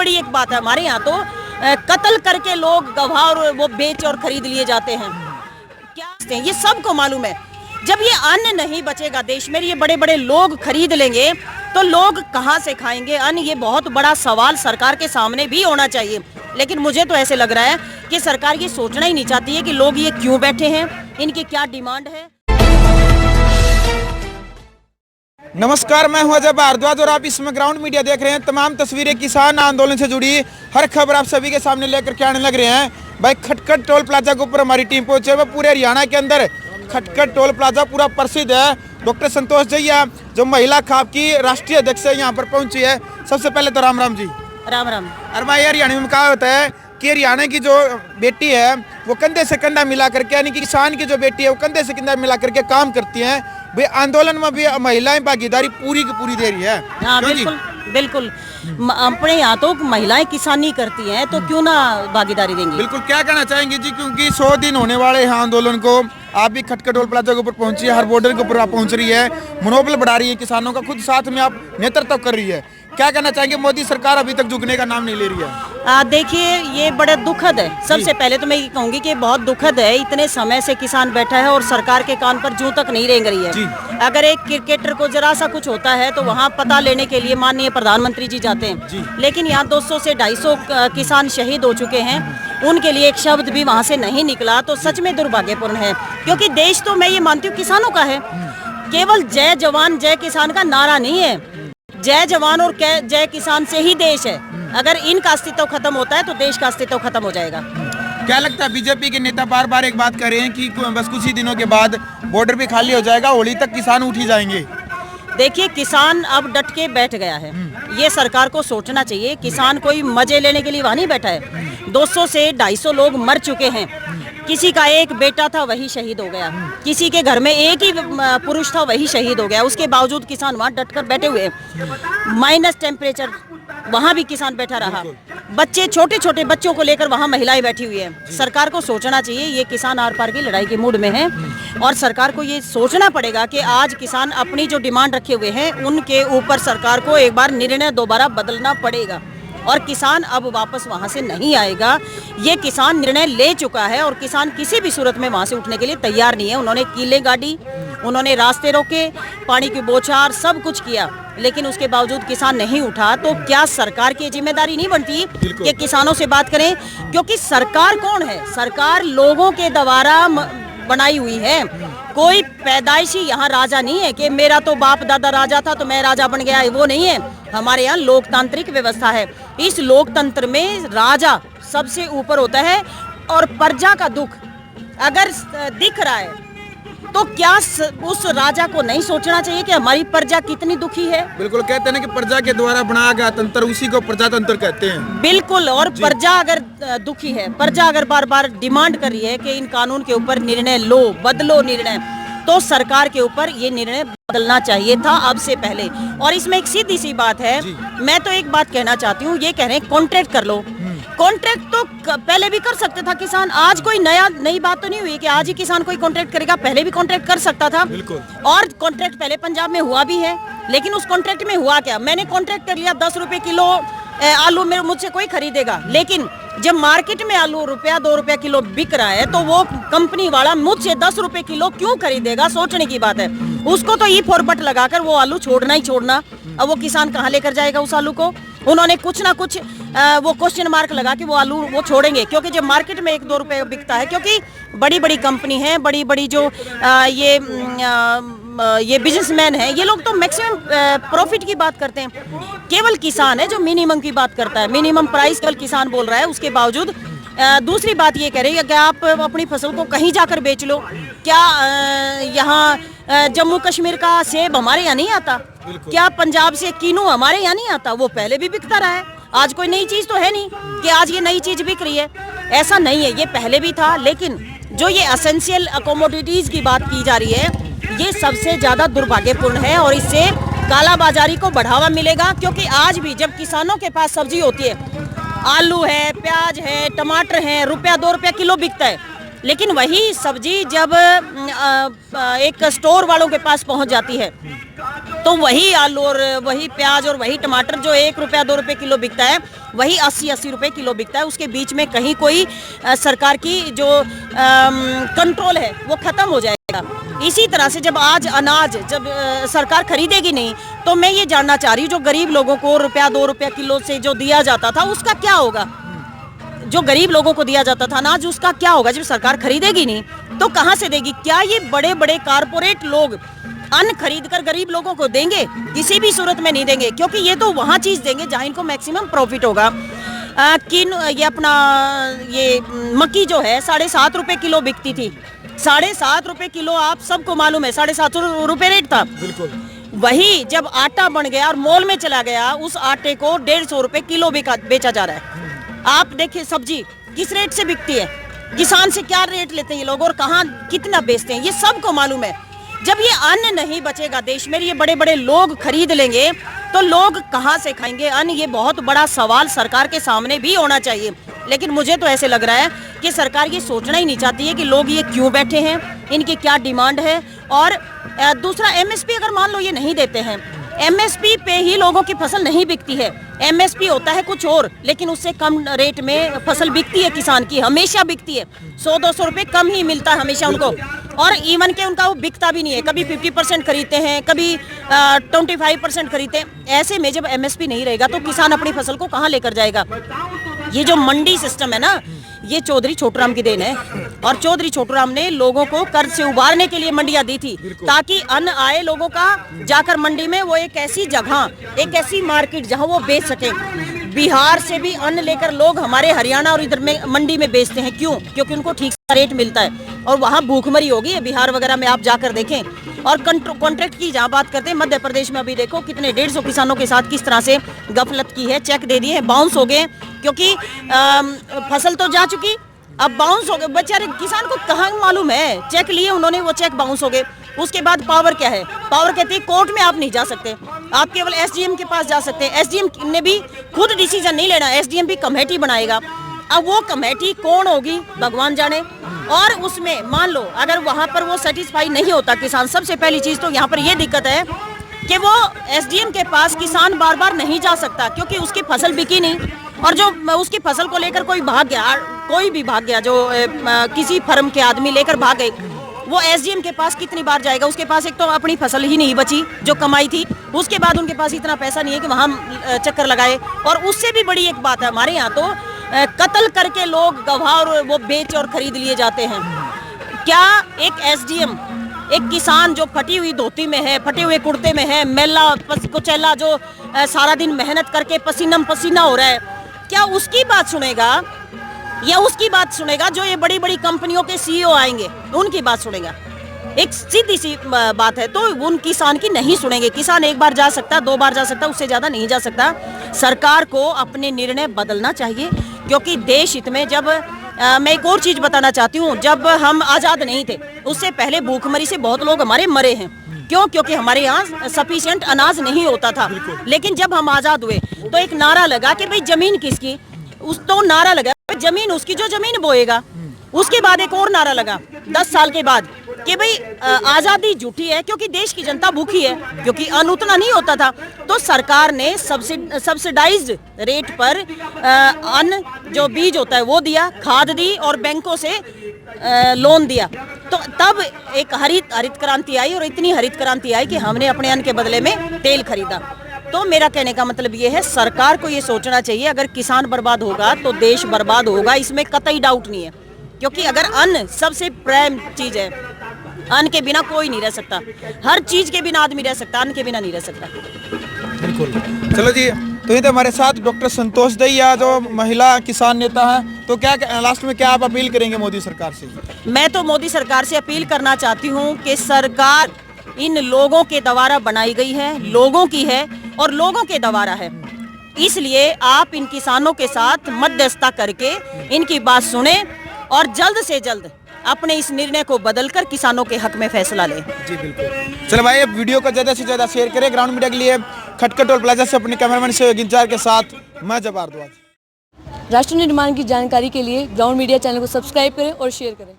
बड़ी एक बात है। हमारे यहाँ तो कत्ल करके लोग गवाह और वो बेच और खरीद लिए जाते हैं। क्या ये सबको मालूम है। जब ये अन्न नहीं बचेगा देश में, ये बड़े बड़े लोग खरीद लेंगे तो लोग कहाँ से खाएंगे अन्न? ये बहुत बड़ा सवाल सरकार के सामने भी होना चाहिए। लेकिन मुझे तो ऐसे लग रहा है कि सरकार ये सोचना ही नहीं चाहती है कि लोग ये क्यों बैठे हैं, इनकी क्या डिमांड है। नमस्कार, मैं हूं अजय भारद्वाज और आप इसमें ग्राउंड मीडिया देख रहे हैं। तमाम तस्वीरें किसान आंदोलन से जुड़ी हर खबर आप सभी के सामने लेकर के आने लग रहे हैं। भाई खटखट टोल प्लाजा के ऊपर हमारी टीम पहुंचे हुए। पूरे हरियाणा के अंदर खटखट टोल प्लाजा पूरा प्रसिद्ध है। डॉक्टर संतोष जैया जो महिला खाप की राष्ट्रीय अध्यक्ष है यहाँ पर पहुंची है। सबसे पहले तो राम राम जी। राम राम। अरे भाई हरियाणा में कहा होता है कि हरियाणा की जो बेटी है वो कंधे से कंधा मिला करके, यानी कि किसान की जो बेटी है वो कंधे से कंधा मिला करके काम करती हैं। भाई आंदोलन में भी महिलाएं भागीदारी पूरी की पूरी दे रही है। हाँ बिल्कुल बिल्कुल। अपने यहाँ तो महिलाएं किसानी करती हैं, तो क्यों ना भागीदारी देंगी। बिल्कुल। क्या कहना चाहेंगे जी, क्योंकि 100 दिन होने वाले हैं आंदोलन को, आप भी खटखट टोल प्लाजा के ऊपर पहुंची है, हर बॉर्डर के ऊपर आप पहुंच रही है, मनोबल बढ़ा रही है किसानों का, खुद साथ में आप नेतृत्व कर रही है। क्या कहना चाहेंगे, मोदी सरकार अभी तक झुकने का नाम नहीं ले रही है? देखिए ये बड़ा दुखद है। सबसे पहले तो मैं ये कहूंगी कि बहुत दुखद है, इतने समय से किसान बैठा है और सरकार के कान पर जूं तक नहीं रेंग रही है। अगर एक क्रिकेटर को जरा सा कुछ होता है तो वहाँ पता लेने के लिए माननीय प्रधानमंत्री जी जाते हैं, लेकिन यहाँ 200 से 250 किसान शहीद हो चुके हैं, उनके लिए एक शब्द भी वहाँ से नहीं निकला, तो सच में दुर्भाग्यपूर्ण है। क्योंकि देश तो मैं ये मानती हूँ किसानों का है। केवल जय जवान जय किसान का नारा नहीं है, जय जवान और जय किसान से ही देश है। अगर इनका अस्तित्व खत्म होता है तो देश का अस्तित्व खत्म हो जाएगा। क्या लगता है, बीजेपी के नेता बार बार एक बात कर रहे हैं कि बस कुछ ही दिनों के बाद बॉर्डर भी खाली हो जाएगा, होली तक किसान उठ ही जाएंगे? देखिए किसान अब डट के बैठ गया है, ये सरकार को सोचना चाहिए। किसान कोई मजे लेने के लिए वहाँ नहीं बैठा है। 200 से 250 लोग मर चुके हैं। किसी का एक बेटा था वही शहीद हो गया, किसी के घर में एक ही पुरुष था वही शहीद हो गया। उसके बावजूद किसान वहाँ डटकर बैठे हुए हैं। माइनस टेम्परेचर वहाँ भी किसान बैठा रहा। बच्चे, छोटे छोटे बच्चों को लेकर वहाँ महिलाएं बैठी हुई है। सरकार को सोचना चाहिए, ये किसान आर पार की लड़ाई के मूड में है और सरकार को ये सोचना पड़ेगा कि आज किसान अपनी जो डिमांड रखे हुए हैं उनके ऊपर सरकार को एक बार निर्णय दोबारा बदलना पड़ेगा और किसान अब वापस वहां से नहीं आएगा। ये किसान निर्णय ले चुका है और किसान किसी भी सूरत में वहां से उठने के लिए तैयार नहीं है। उन्होंने कीले गाड़ी, उन्होंने रास्ते रोके, पानी की बौछार, सब कुछ किया, लेकिन उसके बावजूद किसान नहीं उठा। तो क्या सरकार की जिम्मेदारी नहीं बनती कि किसानों से बात करें? क्योंकि सरकार कौन है? सरकार लोगों के द्वारा बनाई हुई है। कोई पैदाइशी यहाँ राजा नहीं है कि मेरा तो बाप दादा राजा था तो मैं राजा बन गया, वो नहीं है। हमारे यहाँ लोकतांत्रिक व्यवस्था है। इस लोकतंत्र में राजा सबसे ऊपर होता है और प्रजा का दुख अगर दिख रहा है तो क्या उस राजा को नहीं सोचना चाहिए कि हमारी प्रजा कितनी दुखी है? बिल्कुल। कहते हैं ना कि प्रजा के द्वारा बनाया गया तंत्र, उसी को प्रजातंत्र कहते हैं। बिल्कुल। और प्रजा अगर दुखी है, प्रजा अगर बार बार डिमांड कर रही है कि इन कानून के ऊपर निर्णय लो, बदलो निर्णय, तो सरकार के ऊपर ये निर्णय बदलना चाहिए था अब से पहले। और इसमें एक सीधी सी बात है, मैं तो एक बात कहना चाहती हूँ, ये कह रहे हैं कॉन्ट्रैक्ट कर लो। कॉन्ट्रैक्ट तो पहले भी कर सकते था किसान। आज कोई नई बात तो नहीं हुई कि आज ही किसान कोई कॉन्ट्रैक्ट करेगा, पहले भी कॉन्ट्रैक्ट कर सकता था। और कॉन्ट्रैक्ट पहले पंजाब में हुआ भी है, लेकिन उस कॉन्ट्रैक्ट में हुआ क्या? मैंने कॉन्ट्रैक्ट कर लिया 10 रुपए किलो आलू मेरे मुझसे कोई खरीदेगा, लेकिन जब मार्केट में आलू ₹1-2 किलो बिक रहा है तो वो कंपनी वाला मुझसे 10 रुपए किलो क्यों खरीदेगा? सोचने की बात है। उसको तो ई फॉरवर्ड लगाकर वो आलू छोड़ना ही छोड़ना। अब वो किसान कहाँ लेकर जाएगा उस आलू को? उन्होंने कुछ ना कुछ वो क्वेश्चन मार्क लगा के वो आलू वो छोड़ेंगे, क्योंकि जब मार्केट में 1-2 रुपए बिकता है, क्योंकि बड़ी बड़ी कंपनी है, बड़ी बड़ी जो ये बिजनेसमैन है, ये लोग तो मैक्सिमम प्रॉफिट की बात करते हैं। केवल किसान है जो मिनिमम की बात करता है। मिनिमम प्राइस केवल किसान बोल रहा है। उसके बावजूद दूसरी बात ये कह रही है कि आप अपनी फसल को कहीं जाकर बेच लो। क्या यहाँ जम्मू कश्मीर का सेब हमारे यहाँ नहीं आता? क्या पंजाब से कीनू हमारे यहाँ नहीं आता? वो पहले भी बिकता रहा है। आज कोई नई चीज तो है नहीं कि आज ये नई चीज बिक रही है, ऐसा नहीं है। ये पहले भी था, लेकिन जो ये एसेंशियल कमोडिटीज की बात की जा रही है, ये सबसे ज्यादा दुर्भाग्यपूर्ण है और इससे कालाबाजारी को बढ़ावा मिलेगा। क्योंकि आज भी जब किसानों के पास सब्जी होती है, आलू है, प्याज है, टमाटर है, ₹1-2 किलो बिकता है, लेकिन वही सब्जी जब एक स्टोर वालों के पास पहुंच जाती है तो वही आलू और वही प्याज और वही टमाटर जो 1 रुपया 2 रुपये किलो बिकता है, वही 80-80 रुपये किलो बिकता है। उसके बीच में कहीं कोई सरकार की जो कंट्रोल है वो खत्म हो जाएगा। इसी तरह से जब आज अनाज जब सरकार खरीदेगी नहीं, तो मैं ये जानना चाह रही हूँ जो गरीब लोगों को रुपया 2 रुपया किलो से जो दिया जाता था उसका क्या होगा? जो गरीब लोगों को दिया जाता था अनाज उसका क्या होगा? जब सरकार खरीदेगी नहीं तो कहाँ से देगी? क्या ये बड़े बड़े कारपोरेट लोग अन्न खरीद कर गरीब लोगों को देंगे? किसी भी सूरत में नहीं देंगे, क्योंकि ये तो वहाँ चीज़ देंगे जहाँ इनको मैक्सिमम प्रॉफिट होगा। ये अपना ये मक्की जो है 7.5 रुपये किलो बिकती थी। 7.5 रुपये किलो, आप सबको मालूम है 750 रुपये रेट था। बिल्कुल। वही जब आटा बन गया और मॉल में चला गया, उस आटे को 150 रुपये किलो बेचा जा रहा है। आप देखिए सब्जी किस रेट से बिकती है, किसान से क्या रेट लेते हैं ये लोग और कहाँ कितना बेचते हैं, ये सबको मालूम है। जब ये अन्न नहीं बचेगा देश में, ये बड़े बड़े लोग खरीद लेंगे, तो लोग कहाँ से खाएंगे अन्न? ये बहुत बड़ा सवाल सरकार के सामने भी होना चाहिए। लेकिन मुझे तो ऐसे लग रहा है कि सरकार ये सोचना ही नहीं चाहती है कि लोग ये क्यों बैठे हैं, इनकी क्या डिमांड है। और दूसरा, एमएसपी अगर मान लो ये नहीं देते हैं, एमएसपी पे ही लोगों की फसल नहीं बिकती है। एमएसपी होता है कुछ और, लेकिन उससे कम रेट में फसल बिकती है, किसान की हमेशा बिकती है। 100-200 रुपये कम ही मिलता है हमेशा उनको, और इवन के उनका वो बिकता भी नहीं है। कभी 50% खरीदते हैं, कभी 25% खरीदते हैं। ऐसे में जब एमएसपी नहीं रहेगा तो किसान अपनी फसल को कहाँ लेकर जाएगा? ये जो मंडी सिस्टम है ना, ये चौधरी छोटूराम की देन है। और चौधरी छोटूराम ने लोगों को कर्ज से उबारने के लिए मंडियां दी थी, ताकि अन्न आए लोगों का जाकर मंडी में, वो एक ऐसी जगह, एक ऐसी मार्केट जहां वो बेच सके। बिहार से भी अन्न लेकर लोग हमारे हरियाणा और इधर में मंडी में बेचते हैं। क्यों? क्योंकि उनको ठीक सा रेट मिलता है और वहाँ भूखमरी होगी। बिहार वगैरह में आप जाकर देखें। और कॉन्ट्रैक्ट की जहाँ बात करते हैं, मध्य प्रदेश में अभी देखो कितने 150 किसानों के साथ किस तरह से गफलत की है, चेक दे दिए, बाउंस हो गए, क्योंकि फसल तो जा चुकी, अब बाउंस हो गए। बेचारे किसान को कहाँ मालूम है, चेक लिए उन्होंने, वो चेक बाउंस हो गए। उसके बाद पावर क्या है? पावर कहती है कोर्ट में आप नहीं जा सकते, आप केवल एसडीएम के पास जा सकते हैं। एसडीएम ने भी खुद डिसीजन नहीं लेना, एसडीएम भी कमेटी बनाएगा। अब वो कमेटी कौन होगी भगवान जाने। और उसमें मान लो अगर वहाँ पर वो सेटिस्फाई नहीं होता किसान, सबसे पहली चीज़ तो यहाँ पर ये दिक्कत है कि वो एसडीएम के पास किसान बार बार नहीं जा सकता, क्योंकि उसकी फसल बिकी नहीं। और जो उसकी फसल को लेकर कोई भाग गया, कोई भी भाग गया, जो किसी फर्म के आदमी लेकर भाग गए, वो एसडीएम के पास कितनी बार जाएगा? उसके पास एक तो अपनी फसल ही नहीं बची जो कमाई थी, उसके बाद उनके पास इतना पैसा नहीं है कि वहाँ चक्कर लगाए। और उससे भी बड़ी एक बात है, हमारे यहाँ तो कत्ल करके लोग गवाह और वो बेच और खरीद लिए जाते हैं। क्या एक एसडीएम, एक किसान जो फटी हुई धोती में है, फटे हुए कुर्ते में है, मेला कुचैला, जो सारा दिन मेहनत करके पसीना पसीना हो रहा है, क्या उसकी बात सुनेगा या उसकी बात सुनेगा जो ये बड़ी बड़ी कंपनियों के सीईओ आएंगे उनकी बात सुनेगा? एक सीधी सी बात है, तो उन किसान की नहीं सुनेंगे। किसान एक बार जा सकता, 2 बार जा सकता, उससे ज़्यादा नहीं जा सकता। सरकार को अपने निर्णय बदलना चाहिए, क्योंकि देश हित में जब मैं एक और चीज़ बताना चाहती हूँ, जब हम आज़ाद नहीं थे उससे पहले भूखमरी से बहुत लोग हमारे मरे हैं। क्यों? क्योंकि हमारे यहाँ सफिशिएंट अनाज नहीं होता था। लेकिन जब हम आज़ाद हुए तो एक नारा लगा कि भाई ज़मीन किसकी, उस तो नारा लगा जमीन उसकी जो जमीन बोएगा। उसके बाद एक और नारा लगा 10 साल के बाद कि भाई आज़ादी झूठी है, क्योंकि देश की जनता भूखी है, क्योंकि अन्न उतना नहीं होता था। तो सरकार ने सब्सिडाइज्ड रेट पर अन्न जो बीज होता है वो दिया, खाद दी और बैंकों से लोन दिया। तो तब एक हरित क्रांति आई, और इतनी हरित क्रांति आई कि हमने अपने अन्न के बदले में तेल खरीदा। तो मेरा कहने का मतलब ये है, सरकार को ये सोचना चाहिए, अगर किसान बर्बाद होगा तो देश बर्बाद होगा, इसमें कतई डाउट नहीं है। क्योंकि अगर अन्न सबसे प्राइम चीज़ है, अन्न के बिना कोई नहीं रह सकता, हर चीज़ के बिना आदमी रह सकता, अन्न के बिना नहीं रह सकता। बिल्कुल। चलो जी, तो ये तो हमारे साथ डॉक्टर संतोष दहिया जो महिला किसान नेता हैं। तो क्या लास्ट में क्या आप अपील करेंगे मोदी सरकार से? मैं तो मोदी सरकार से अपील करना चाहती हूँ कि सरकार इन लोगों के द्वारा बनाई गई है, लोगों की है और लोगों के द्वारा है, इसलिए आप इन किसानों के साथ मध्यस्थता करके इनकी बात सुने और जल्द से जल्द अपने इस निर्णय को बदलकर किसानों के हक में फैसला लें। जी बिल्कुल। चलो भाई, वीडियो को ज़्यादा से ज़्यादा शेयर करें। ग्राउंड मीडिया के लिए खटखट टोल प्लाजा से अपने कैमरामैन से गिंजार के साथ मैं जब्बार दुआ। राष्ट्र निर्माण की जानकारी के लिए ग्राउंड मीडिया चैनल को सब्सक्राइब करें और शेयर करें।